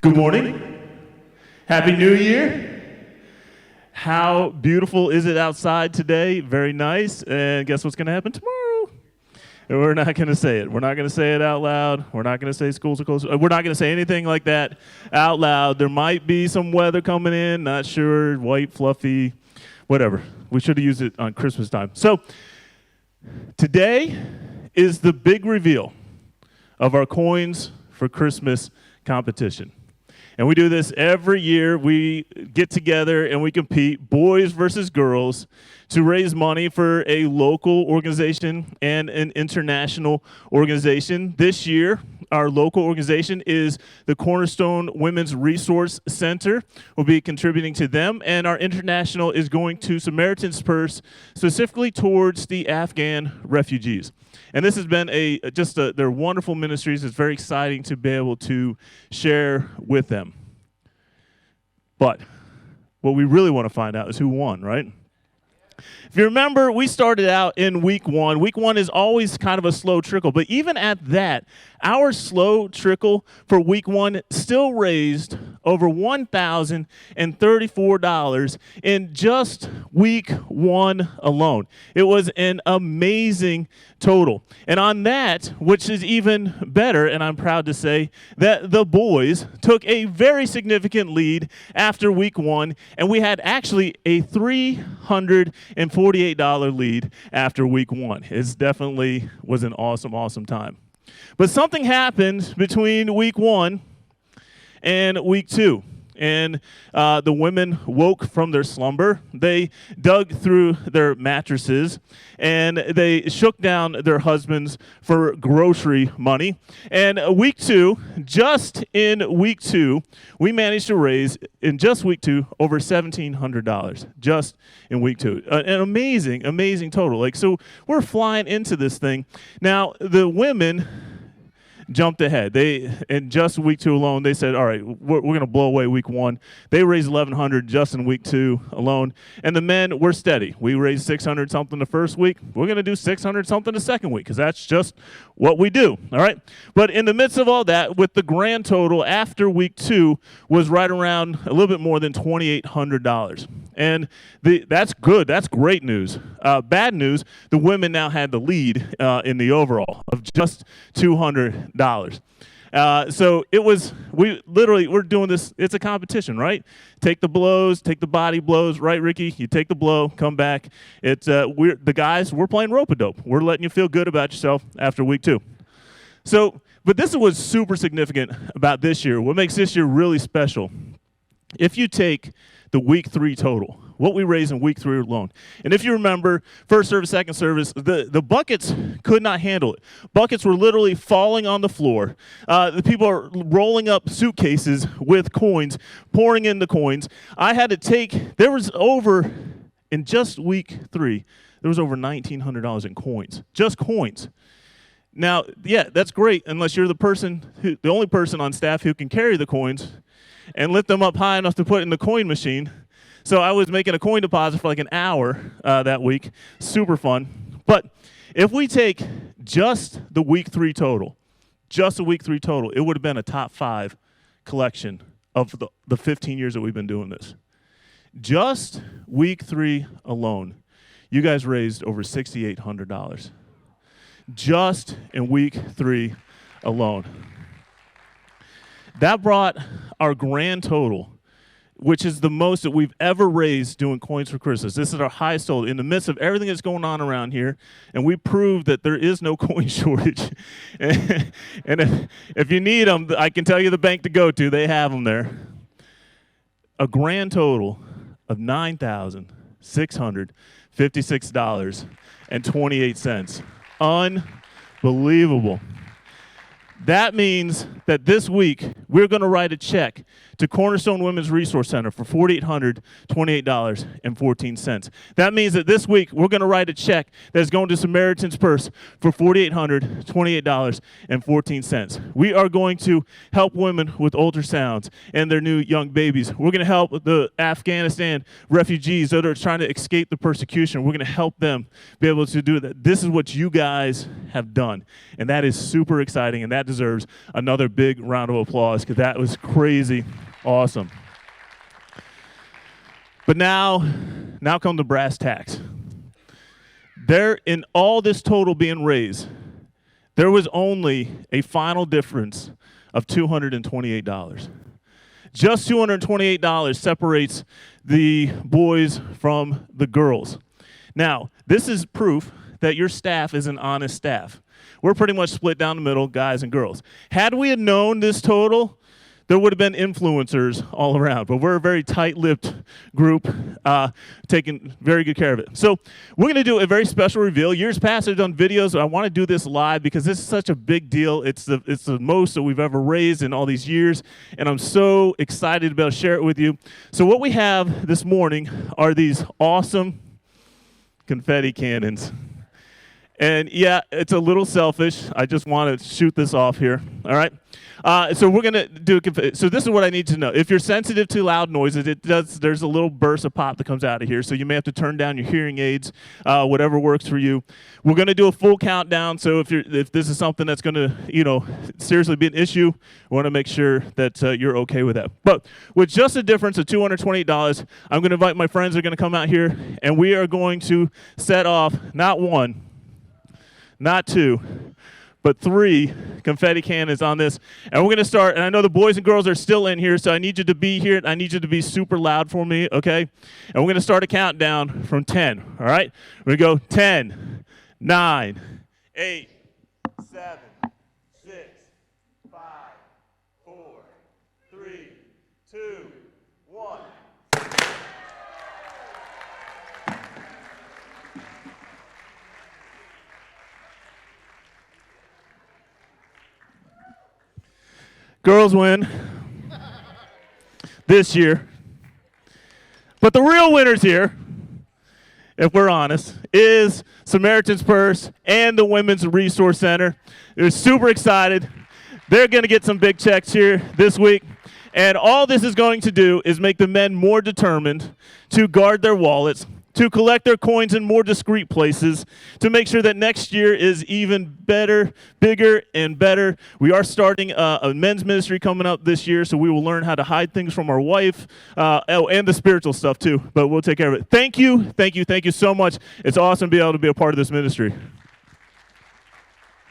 Good morning. Happy New Year. How beautiful is it outside today? Very nice. And guess what's going to happen tomorrow? We're not going to say it. We're not going to say it out loud. We're not going to say schools are closed. We're not going to say anything like that out loud. There might be some weather coming in. Not sure. White, fluffy, whatever. We should have used it on Christmas time. So today is the big reveal of our Coins for Christmas competition. And we do this every year. We get together and we compete, boys versus girls, to raise money for a local organization and an international organization. This year, our local organization is the Cornerstone Women's Resource Center. We'll be contributing to them. And our international is going to Samaritan's Purse, specifically towards the Afghan refugees. And this has been they're wonderful ministries. It's very exciting to be able to share with them. But what we really want to find out is who won, right? If you remember, we started out in week one. Week one is always kind of a slow trickle. But even at that, our slow trickle for week one still raised over $1,034 in just week one alone. It was an amazing total. And on that, which is even better, and I'm proud to say, that the boys took a very significant lead after week one, and we had actually a $348 lead after week one. It definitely was an awesome, awesome time. But something happened between week one and week two. And the women woke from their slumber. They dug through their mattresses, and they shook down their husbands for grocery money. And just in week two, we managed to raise, in just week two, over $1,700, just in week two. An amazing, amazing total. So we're flying into this thing. Now, the women jumped ahead. In just week two alone, they said, all right, we're going to blow away week one. They raised $1,100 just in week two alone. And the men were steady. We raised $600 something the first week. We're going to do $600 something the second week because that's just what we do, all right? But in the midst of all that, with the grand total after week two was right around a little bit more than $2,800. And that's good. That's great news. Bad news, the women now had the lead in the overall of just $200. So we're doing this, it's a competition, right? Take the blows, take the body blows, right, Ricky? You take the blow, come back. We're playing rope-a-dope. We're letting you feel good about yourself after week two. So, but this is what's super significant about this year. What makes this year really special, if you take the week three total, what we raised in week three alone. And if you remember, first service, second service, the buckets could not handle it. Buckets were literally falling on the floor. The people are rolling up suitcases with coins, pouring in the coins. In just week three, there was over $1,900 in coins, just coins. Now, yeah, that's great unless you're the only person on staff who can carry the coins and lift them up high enough to put in the coin machine. So I was making a coin deposit for like an hour that week. Super fun. But if we take just the week three total, it would have been a top 5 collection of the 15 years that we've been doing this. Just week three alone, you guys raised over $6,800. Just in week three alone. That brought our grand total, which is the most that we've ever raised doing Coins for Christmas. This is our highest total in the midst of everything that's going on around here, and we proved that there is no coin shortage. And if you need them, I can tell you the bank to go to. They have them there. A grand total of $9,656.28. Unbelievable. That means that this week, we're going to write a check to Cornerstone Women's Resource Center for $4,828.14. That means that this week, we're going to write a check that's going to Samaritan's Purse for $4,828.14. We are going to help women with ultrasounds and their new young babies. We're going to help the Afghanistan refugees that are trying to escape the persecution. We're going to help them be able to do that. This is what you guys have done, and that is super exciting, and that deserves another big round of applause because that was crazy awesome. But now come the brass tacks. There, in all this total being raised, there was only a final difference of $228. Just $228 separates the boys from the girls. Now, this is proof that your staff is an honest staff. We're pretty much split down the middle, guys and girls. Had we had known this total, there would have been influencers all around, but we're a very tight-lipped group, taking very good care of it. So we're going to do a very special reveal. Years past, I've done videos. I want to do this live because this is such a big deal. It's the most that we've ever raised in all these years, and I'm so excited to be able to share it with you. So what we have this morning are these awesome confetti cannons. And yeah, it's a little selfish. I just want to shoot this off here, all right? So we're going to do so this is what I need to know. If you're sensitive to loud noises, there's a little burst of pop that comes out of here, so you may have to turn down your hearing aids, whatever works for you. We're going to do a full countdown, so if this is something that's going to, seriously be an issue, we want to make sure that you're okay with that. But with just a difference of $228, I'm going to invite my friends who are going to come out here, and we are going to set off not one, not two, but 3 confetti cannons on this. And we're going to start, and I know the boys and girls are still in here, so I need you to be here. I need you to be super loud for me, okay? And we're going to start a countdown from 10, all right? We're going to go 10, 9, 8, 7, 6, 5, 4, 3, 2, 1. Girls win this year. But the real winners here, if we're honest, is Samaritan's Purse and the Women's Resource Center. They're super excited. They're going to get some big checks here this week. And all this is going to do is make the men more determined to guard their wallets, to collect their coins in more discreet places, to make sure that next year is even better, bigger, and better. We are starting a men's ministry coming up this year, so we will learn how to hide things from our wife, and the spiritual stuff too, but we'll take care of it. Thank you so much. It's awesome to be able to be a part of this ministry.